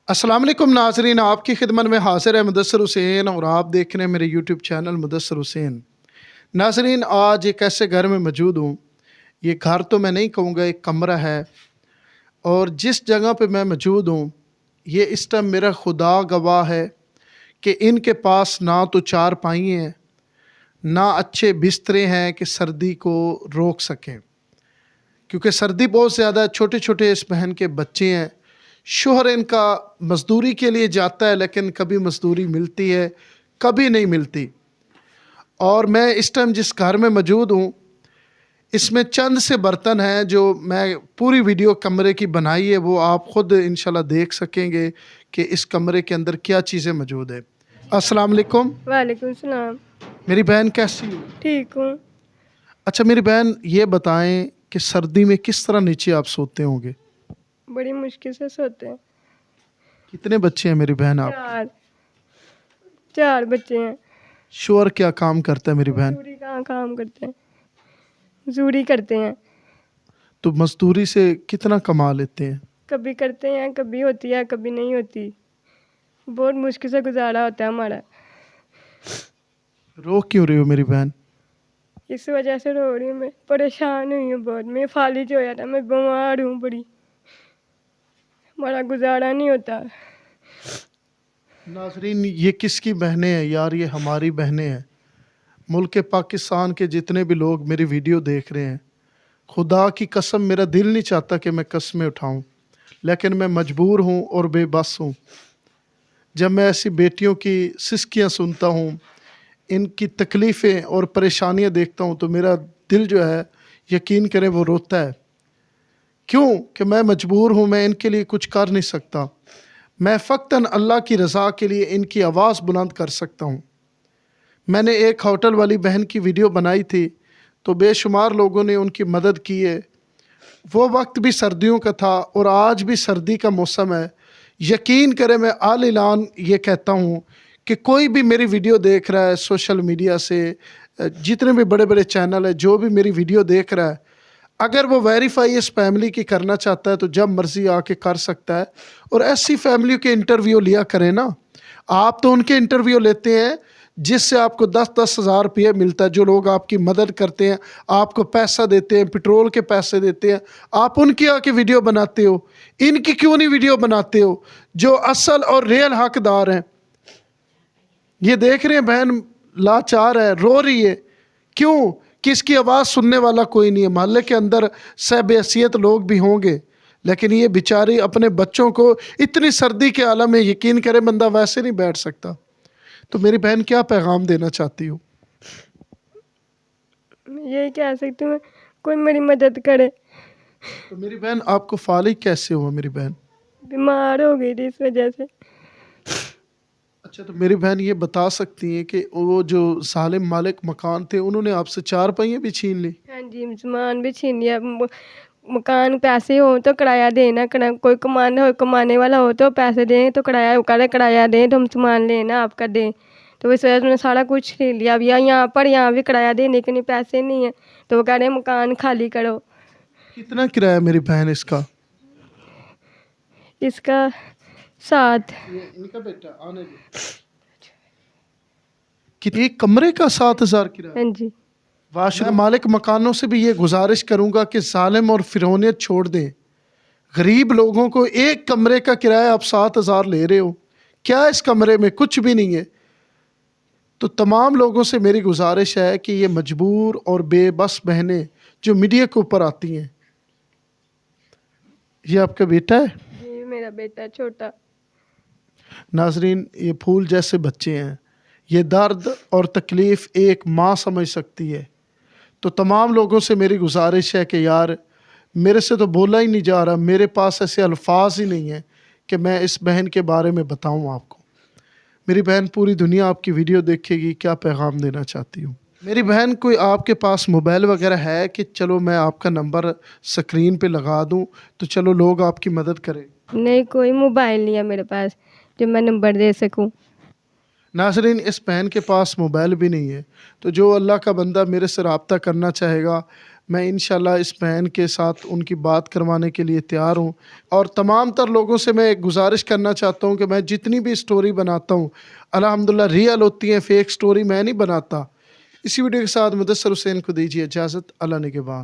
अस्सलाम वालेकुम नाजरीन, आपकी खिदमत में हाजिर है मुदस्सिर हुसैन और आप देख रहे हैं मेरे यूट्यूब चैनल मुदस्सिर हुसैन। नाजरीन, आज एक ऐसे घर में मौजूद हूँ। ये घर तो मैं नहीं कहूँगा, एक कमरा है। और जिस जगह पे मैं मौजूद हूँ, ये इस टाइम मेरा खुदा गवाह है कि इनके पास ना तो चारपाई हैं, ना अच्छे बिस्तरे हैं कि सर्दी को रोक सकें, क्योंकि सर्दी बहुत ज़्यादा। छोटे छोटे इस बहन के बच्चे हैं। शोहर इनका मज़दूरी के लिए जाता है, लेकिन कभी मज़दूरी मिलती है, कभी नहीं मिलती। और मैं इस टाइम जिस घर में मौजूद हूँ, इसमें चंद से बर्तन हैं जो मैं पूरी वीडियो कमरे की बनाई है, वो आप ख़ुद इंशाल्लाह देख सकेंगे कि इस कमरे के अंदर क्या चीज़ें मौजूद है। अस्सलाम वालेकुम। वालेकुम सलाम। मेरी बहन कैसी हो? ठीक हूँ। अच्छा मेरी बहन, ये बताएं कि सर्दी में किस तरह नीचे आप सोते होंगे? बड़ी मुश्किल से सोते हैं। कितने बच्चे हैं मेरी बहन आप? चार चार बच्चे हैं। शोहर क्या काम करता है मेरी बहन? मजदूरी कहाँ काम करते हैं, मजदूरी करते हैं। तो मजदूरी से कितना कमा लेते हैं? कभी करते हैं, कभी होती है, कभी नहीं होती। बहुत मुश्किल से गुजारा होता है हमारा। रो क्यों रही हो मेरी बहन? इस वजह से रो रही हूँ, मैं परेशान हुई हूँ बहुत। मैं फालिज हो जाता, मैं बीमार हूँ बड़ी, हमारा गुजारा नहीं होता। नाजरीन, ये किसकी बहनें हैं यार? ये हमारी बहनें हैं। मुल्क पाकिस्तान के जितने भी लोग मेरी वीडियो देख रहे हैं, खुदा की कसम मेरा दिल नहीं चाहता कि मैं कस्में उठाऊं, लेकिन मैं मजबूर हूं और बेबस हूं। जब मैं ऐसी बेटियों की सिसकियां सुनता हूं, इनकी तकलीफ़ें और परेशानियां देखता हूं, तो मेरा दिल जो है, यकीन करें, वो रोता है। क्यों कि मैं मजबूर हूँ, मैं इनके लिए कुछ कर नहीं सकता। मैं फ़क्तन अल्लाह की रज़ा के लिए इनकी आवाज़ बुलंद कर सकता हूँ। मैंने एक होटल वाली बहन की वीडियो बनाई थी, तो बेशुमार लोगों ने उनकी मदद की है। वो वक्त भी सर्दियों का था और आज भी सर्दी का मौसम है। यकीन करें, मैं आल ऐलान ये कहता हूँ कि कोई भी मेरी वीडियो देख रहा है सोशल मीडिया से, जितने भी बड़े बड़े चैनल है, जो भी मेरी वीडियो देख रहा है, अगर वो वेरीफाई इस फैमिली की करना चाहता है तो जब मर्जी आके कर सकता है। और ऐसी फैमिली के इंटरव्यू लिया करें ना। आप तो उनके इंटरव्यू लेते हैं जिससे आपको 10-10 हज़ार रुपये मिलता है। जो लोग आपकी मदद करते हैं, आपको पैसा देते हैं, पेट्रोल के पैसे देते हैं, आप उनकी आके वीडियो बनाते हो। इनकी क्यों नहीं वीडियो बनाते हो, जो असल और रियल हकदार हैं? ये देख रहे हैं बहन लाचार है, रो रही है। क्यों कि इसकी आवाज़ सुनने वाला कोई नहीं है। मोहल्ले के अंदर सहबहसीयत लोग भी होंगे, लेकिन ये बेचारी अपने बच्चों को इतनी सर्दी के आलम में, यकीन करे, बंदा वैसे नहीं बैठ सकता। तो मेरी बहन, क्या पैगाम देना चाहती हो? मैं यही कह सकती हूँ, कोई मेरी मदद करे। तो मेरी बहन, आपको फालिज कैसे हुआ मेरी बहन? बीमार हो गई थी इस वजह से। अच्छा, तो मेरी बहन ये बता सकती हैं कि वो जो सालिम मालिक मकान थे, उन्होंने आपसे चारपाइयाँ भी छीन ली? हाँ जी, सामान भी छीन लिया। मकान पैसे हो तो किराया देना, कोई कमाने वाला हो तो पैसे दें, तो किराया दें तो हम सामान लेना आपका दें। तो इस वजह से उन्होंने सारा कुछ छीन लिया। अब यहाँ भी किराया देने के लिए पैसे नहीं है, तो वो कह रहे हैं मकान खाली करो। कितना किराया मेरी बहन इसका? इसका 7। इनका बेटा आने दे। कि एक कमरे का 7,000 किराया? हाँ जी। मैं मालिक मकानों से भी ये गुजारिश करूंगा कि जालिम और फिरौनियत छोड़ दें। गरीब लोगों को एक कमरे का किराया आप 7,000 ले रहे हो। क्या इस कमरे में कुछ भी नहीं है? तो तमाम लोगों से मेरी गुजारिश है कि ये मजबूर और बेबस बहनें जो मीडिया के ऊपर आती हैं। ये आपका बेटा है? जी, मेरा बेटा छोटा। नाजरीन, ये फूल जैसे बच्चे हैं। ये दर्द और तकलीफ़ एक माँ समझ सकती है। तो तमाम लोगों से मेरी गुजारिश है कि यार, मेरे से तो बोला ही नहीं जा रहा, मेरे पास ऐसे अल्फाज ही नहीं है कि मैं इस बहन के बारे में बताऊं आपको। मेरी बहन, पूरी दुनिया आपकी वीडियो देखेगी, क्या पैगाम देना चाहती हूँ? मेरी बहन, कोई आपके पास मोबाइल वगैरह है कि चलो मैं आपका नंबर स्क्रीन पे लगा दूं तो चलो लोग आपकी मदद करें? नहीं, कोई मोबाइल नहीं है मेरे पास जो मैं नंबर दे सकूं। नाज़रीन, इस बहन के पास मोबाइल भी नहीं है। तो जो अल्लाह का बंदा मेरे से रब्ता करना चाहेगा, मैं इंशाल्लाह इस बहन के साथ उनकी बात करवाने के लिए तैयार हूँ। और तमाम तर लोगों से मैं एक गुज़ारिश करना चाहता हूँ कि मैं जितनी भी स्टोरी बनाता हूँ अल्हम्दुलिल्लाह रियल होती है, फ़ेक स्टोरी मैं नहीं बनाता। इसी वीडियो के साथ मुदस्सर हुसैन को दीजिए इजाज़त। अल्लाह निगहबान।